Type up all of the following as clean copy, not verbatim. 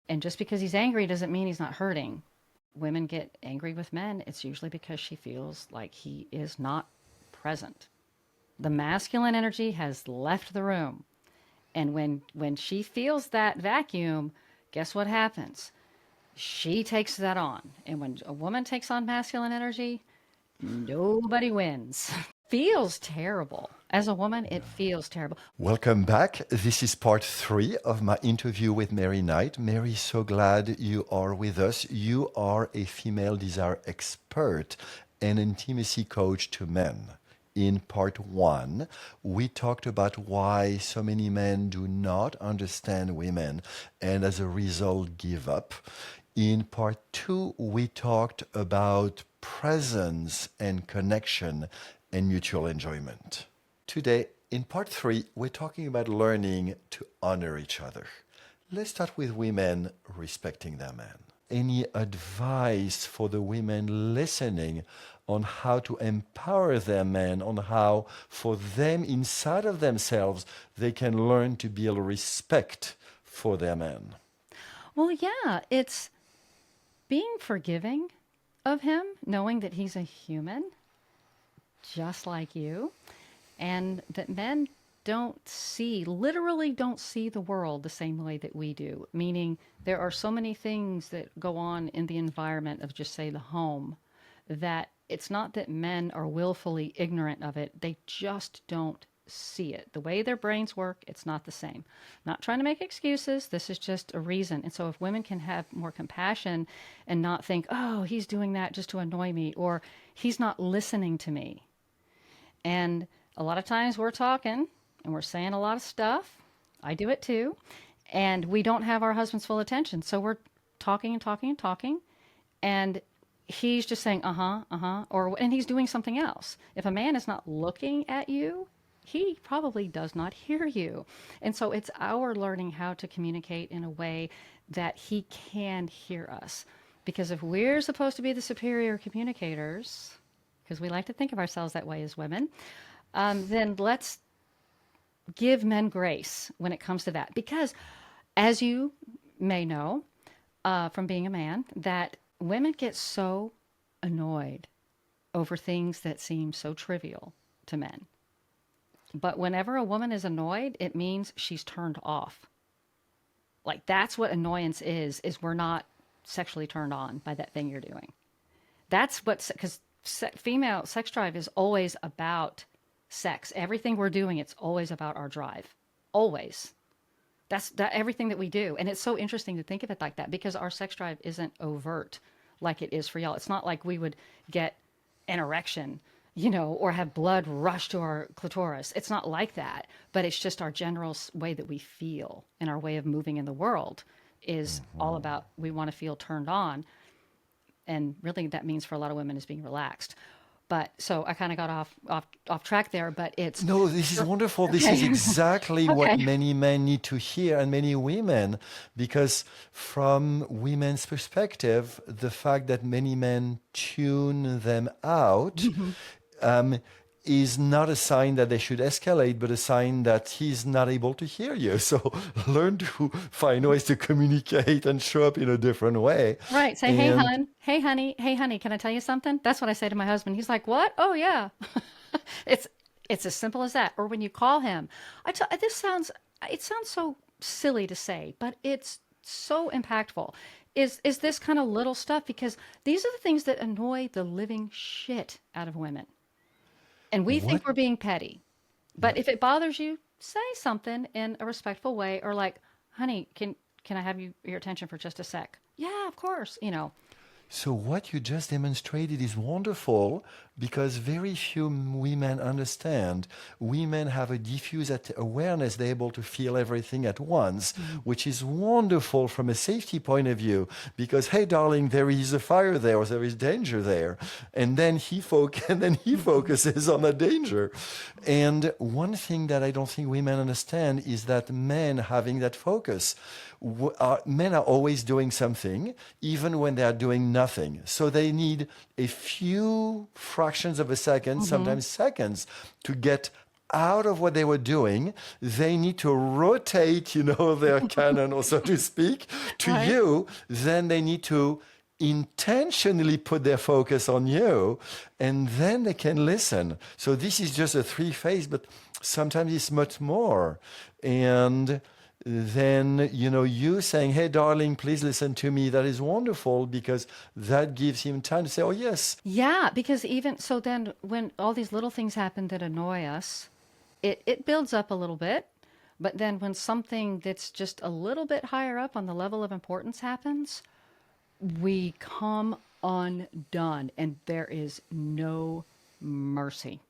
And just because he's angry doesn't mean he's not hurting. Women get angry with men, it's usually because she feels like he is not present. The masculine energy has left the room. And when she feels that vacuum, guess what happens? She takes that on. And when a woman takes on masculine energy, nobody wins. Feels terrible. As a woman, it feels terrible. Welcome back. This is part three of my interview with Mary Knight. Mary, so glad you are with us. You are a female desire expert and intimacy coach to men. In part one, we talked about why so many men do not understand women and as a result give up. In part two, we talked about presence and connection and mutual enjoyment. Today, in part three, we're talking about learning to honor each other. Let's start with women respecting their men. Any advice for the women listening on how to empower their men, on how for them inside of themselves they can learn to build respect for their men? Well, yeah, it's being forgiving of him, knowing that he's a human just like you, and that men literally don't see the world the same way that we do. Meaning, there are so many things that go on in the environment of just say the home that it's not that men are willfully ignorant of it, they just don't see it. The way their brains work, it's not the same. Not trying to make excuses, this is just a reason. And so if women can have more compassion and not think, oh, he's doing that just to annoy me, or he's not listening to me. And a lot of times we're talking and we're saying a lot of stuff. I do it too. And we don't have our husband's full attention. So we're talking and talking and talking. And he's just saying, and he's doing something else. If a man is not looking at you, he probably does not hear you. And so it's our learning how to communicate in a way that he can hear us. Because if we're supposed to be the superior communicators, because we like to think of ourselves that way as women, then let's give men grace when it comes to that. Because as you may know from being a man, that women get so annoyed over things that seem so trivial to men. But whenever a woman is annoyed, it means she's turned off. Like that's what annoyance is we're not sexually turned on by that thing you're doing. That's what, because female sex drive is always about sex. Everything we're doing, it's always about our drive. Always. That's everything that we do. And it's so interesting to think of it like that because our sex drive isn't overt like it is for y'all. It's not like we would get an erection, or have blood rush to our clitoris. It's not like that, but it's just our general way that we feel and our way of moving in the world is all about we want to feel turned on. And really that means for a lot of women is being relaxed. But so I kind of got off track there, but it's No, this is wonderful. This is okay. exactly what Okay. many men need to hear and many women, because from women's perspective, the fact that many men tune them out um, is not a sign that they should escalate, but a sign that he's not able to hear you. So learn to find ways to communicate and show up in a different way. Right. Say, hey, And hun. Hey, honey, can I tell you something? That's what I say to my husband. He's like, what? Oh, yeah. it's it's as simple as that. Or when you call him, it sounds so silly to say, but it's so impactful. Is this kind of little stuff because these are the things that annoy the living shit out of women. And we what? think we're being petty. But if it bothers you, say something in a respectful way or like, honey, can I have your attention for just a sec? Yeah, of course. So what you just demonstrated is wonderful because very few women understand. Women have a diffuse awareness. They're able to feel everything at once, which is wonderful from a safety point of view because, hey, darling, there is a fire there or there is danger there. And then and then he focuses on the danger. And one thing that I don't think women understand is that men having that focus, men are always doing something, even when they are doing nothing. So they need a few fractions of a second, Mm-hmm. sometimes seconds, to get out of what they were doing, they need to rotate, their cannon, or so to speak, to Right. you. Then they need to intentionally put their focus on you, and then they can listen. So this is just a three phase, but sometimes it's much more. And then, you saying, hey, darling, please listen to me. That is wonderful because that gives him time to say, oh, yes. Yeah, because even so, then when all these little things happen that annoy us, it builds up a little bit. But then when something that's just a little bit higher up on the level of importance happens, we come undone, and there is no mercy.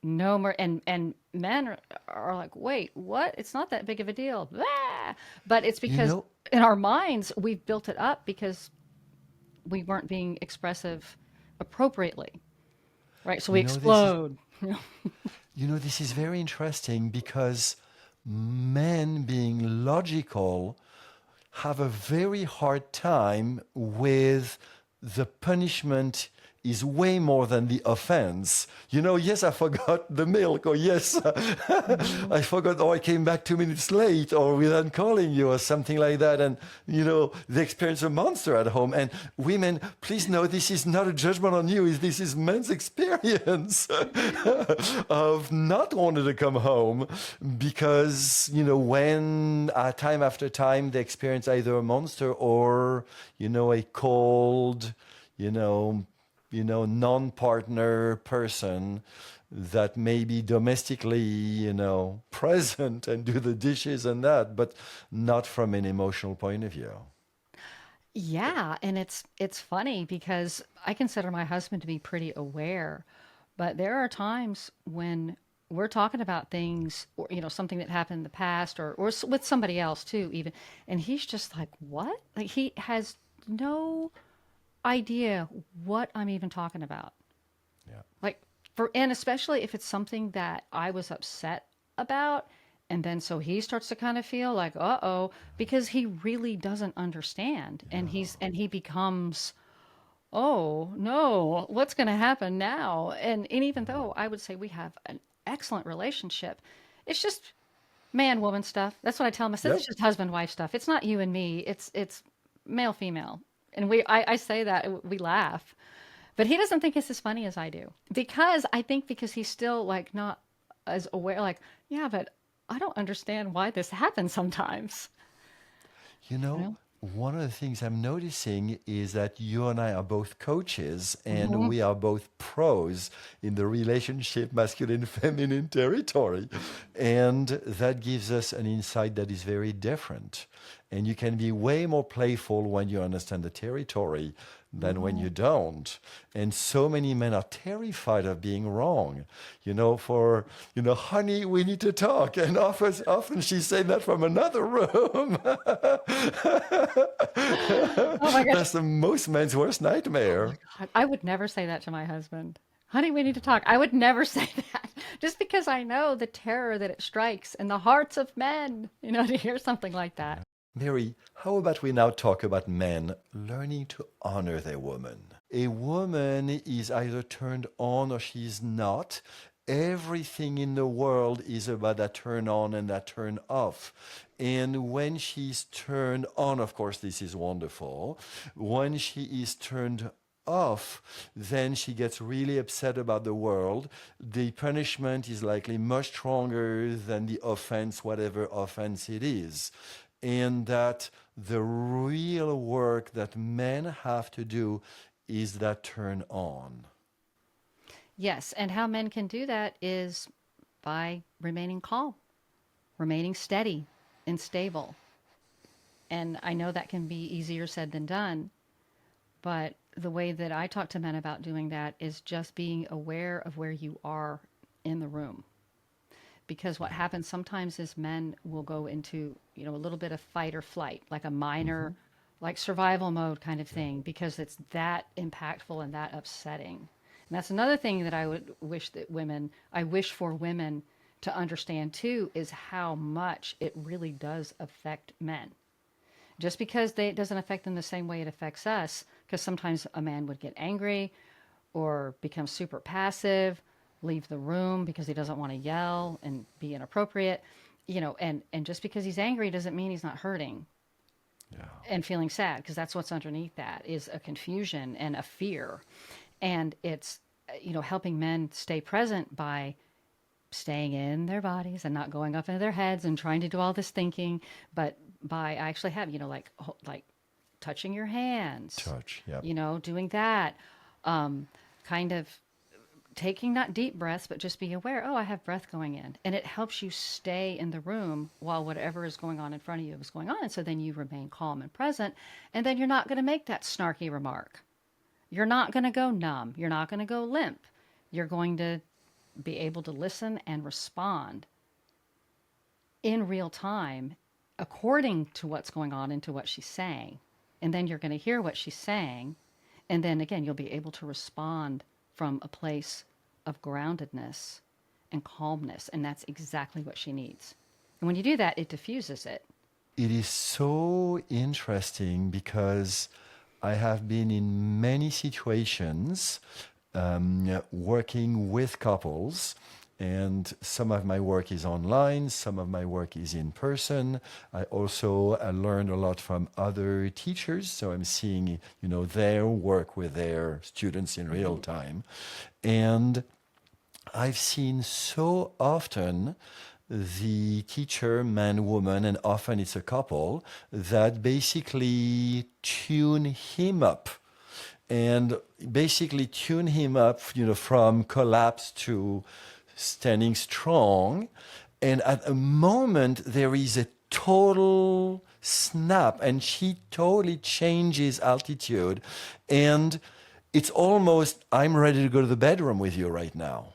No more, and men are like, wait, what? It's not that big of a deal. Blah! But it's You because know, in our minds we've built it up because we weren't being expressive appropriately, right? So we you know, this is, explode. this is very interesting because men being logical have a very hard time with the punishment is way more than the offense. Yes, I forgot the milk, or yes, Mhm. I forgot, or I came back 2 minutes late, or without calling you, or something like that. And, they experience a monster at home. And women, please know this is not a judgment on you. This is men's experience of not wanting to come home because, when time after time they experience either a monster or, a cold, you know, non-partner person that may be domestically, present and do the dishes and that, but not from an emotional point of view. Yeah, and it's funny because I consider my husband to be pretty aware, but there are times when we're talking about things or something that happened in the past or with somebody else too even, and he's just like, "What?" Like he has no idea what I'm even talking about. Yeah. Like and especially if it's something that I was upset about, and then so he starts to kind of feel like, "Uh-oh," because he really doesn't understand, and he becomes, "Oh, no, what's going to happen now?" And even though I would say we have an excellent relationship, it's just man woman stuff. That's what I tell him. I said it's Yep. just husband wife stuff. It's not you and me. It's male female. And I say that we laugh. But he doesn't think it's as funny as I do. Because I think because he's still like not as aware like, yeah, but I don't understand why this happens sometimes. You You know, know? one of the things I'm noticing is that you and I are both coaches and Hmm. we are both pros in the relationship masculine feminine territory. And that gives us an insight that is very different. And you can be way more playful when you understand the territory than when Hmm. you don't. And so many men are terrified of being wrong. Honey, we need to talk. And often she's saying that from another room. Oh my gosh. That's the most men's worst Oh my nightmare. God. I would never say that to my husband. Honey, we need to talk. I would never say that just because I know the terror that it strikes in the hearts of men, to hear something like that. Mary, how about we now talk about men learning to honor their woman? A woman is either turned on or she's not. Everything in the world is about that turn on and that turn off. And when she's turned on, of course, this is wonderful. When she is turned off, then she gets really upset about the world. The punishment is likely much stronger than the offense, whatever offense it is. And that the real work that men have to do is that turn on. Yes, and how men can do that is by remaining calm, remaining steady and stable. And I know that can be easier said than done, but the way that I talk to men about doing that is just being aware of where you are in the room. Because what happens sometimes is men will go into, a little bit of fight or flight, like a minor, Mhm. like survival mode kind of Yeah. thing, because it's that impactful and that upsetting. And that's another thing that I wish for women to understand too, is how much it really does affect men. Just because it doesn't affect them the same way it affects us, because sometimes a man would get angry or become super passive, leave the room because he doesn't want to yell and be inappropriate, and just because he's angry doesn't mean he's not hurting Yeah. and feeling sad, because that's what's underneath that is a confusion and a fear. And it's helping men stay present by staying in their bodies and not going up into their heads and trying to do all this thinking, but by actually having, like touching your hands, Touch. Yep. doing that, kind of taking not deep breaths, but just be aware, oh, I have breath going in. And it helps you stay in the room while whatever is going on in front of you is going on. And so then you remain calm and present. And then you're not going to make that snarky remark. You're not going to go numb. You're not going to go limp. You're going to be able to listen and respond in real time according to what's going on and to what she's saying. And then you're going to hear what she's saying. And then again, you'll be able to respond from a place of groundedness and calmness. And that's exactly what she needs. And when you do that, it diffuses it. It is so interesting because I have been in many situations working with couples, and some of my work is online, some of my work is in person. I also learned a lot from other teachers, so I'm seeing their work with their students in real time, and I've seen so often the teacher, man, woman, and often it's a couple, that basically tune him up and basically tune him up, from collapse to standing strong. And at a moment, there is a total snap, and she totally changes altitude. And it's almost, I'm ready to go to the bedroom with you right now.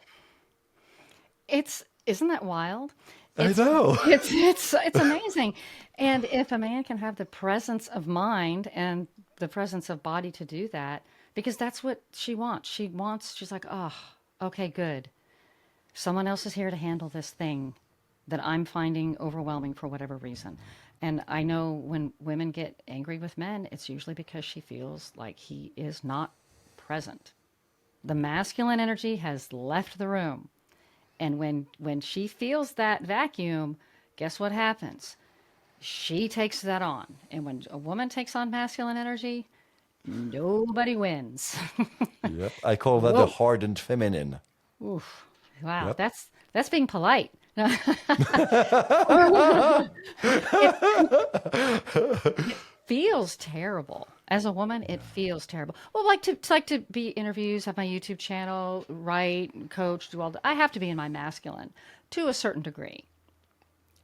It's isn't that wild? I It's know. it's amazing. And if a man can have the presence of mind and the presence of body to do that, because that's what she wants. She's like, oh, okay, good. Someone else is here to handle this thing that I'm finding overwhelming for whatever reason. And I know when women get angry with men, it's usually because she feels like he is not present. The masculine energy has left the room. And when she feels that vacuum, guess what happens? She takes that on. And when a woman takes on masculine energy, nobody wins. Yep. I call that the Whoa. hardened feminine. Oof. Wow. Yep. That's being polite. it it feels terrible. As a woman, it feels terrible. Well, like to be interviews, have my YouTube channel, write, coach, do all that. I have to be in my masculine to a certain degree.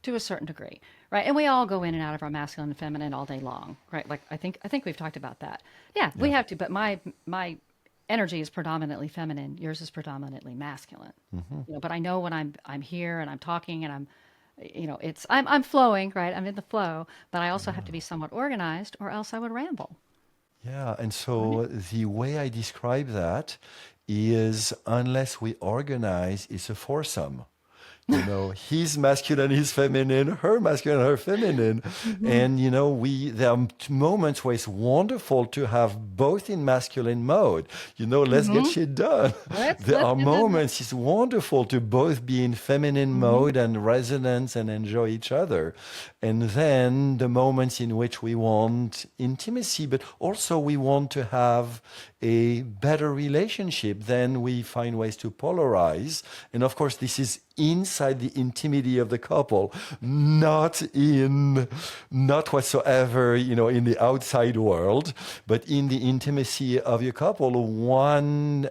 To a certain degree, right? And we all go in and out of our masculine and feminine all day long, right? Like I think we've talked about that. Yeah, we Yeah. have to. But my energy is predominantly feminine. Yours is predominantly masculine. But I know when I'm here and I'm talking and I'm flowing, right? I'm in the flow, but I also have to be somewhat organized, or else I would ramble. Yeah. And Right? so the way I describe that is unless we organize, it's a foursome. He's masculine, he's feminine, her masculine, her feminine. Hmm. And, there are moments where it's wonderful to have both in masculine mode. Let's get Hmm. shit done. There Let's are get that. moments it's wonderful to both be in feminine Hmm. mode and resonance and enjoy each other. And then the moments in which we want intimacy, but also we want to have a better relationship, then we find ways to polarize. And of course, this is inside the intimity of the couple, not whatsoever, in the outside world, but in the intimacy of your couple. One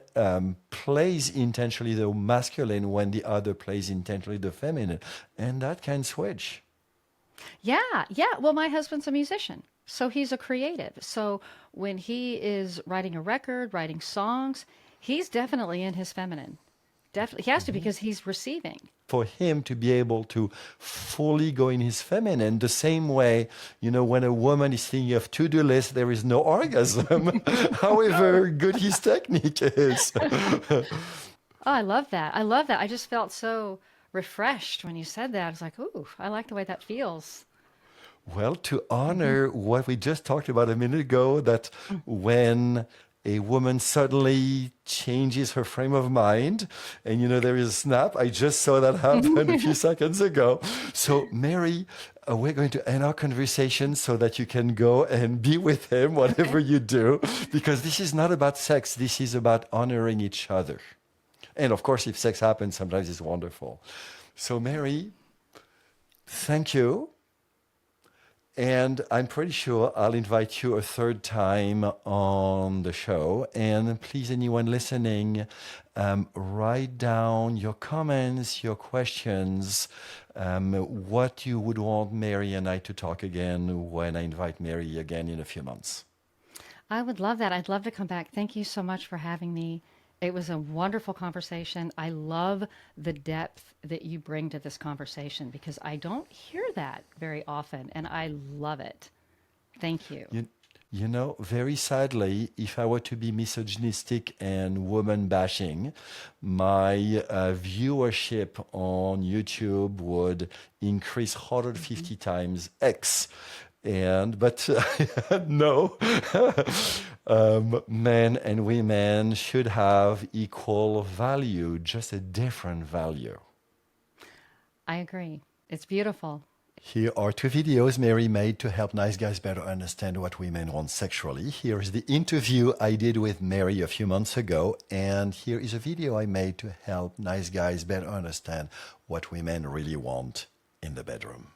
plays intentionally the masculine when the other plays intentionally the feminine. And that can switch. Yeah, yeah. Well, my husband's a musician, so he's a creative. So when he is writing a record, writing songs, he's definitely in his feminine. Definitely, he has to because he's receiving. For him to be able to fully go in his feminine, the same way, when a woman is thinking of to-do list, there is no orgasm, however good his technique is. Oh, I love that. I love that. I just felt so refreshed when you said that. I was like, ooh, I like the way that feels. Well, to Hmm. honor what we just talked about a minute ago, that when a woman suddenly changes her frame of mind, and there is a snap. I just saw that happen a few seconds ago. So, Mary, we're going to end our conversation so that you can go and be with him, whatever Okay. you do, because this is not about sex. This is about honoring each other. And of course, if sex happens, sometimes it's wonderful. So, Mary, thank you. And I'm pretty sure I'll invite you a third time on the show. And please, anyone listening, write down your comments, your questions, what you would want Mary and I to talk again when I invite Mary again in a few months. I would love that. I'd love to come back. Thank you so much for having me. It was a wonderful conversation. I love the depth that you bring to this conversation because I don't hear that very often, and I love it. Thank you. You, very sadly, if I were to be misogynistic and woman bashing, my viewership on YouTube would increase Mhm. 150 times X. But no, men and women should have equal value, just a different value. I agree. It's beautiful. Here are two videos Mary made to help nice guys better understand what women want sexually. Here is the interview I did with Mary a few months ago, and here is a video I made to help nice guys better understand what women really want in the bedroom.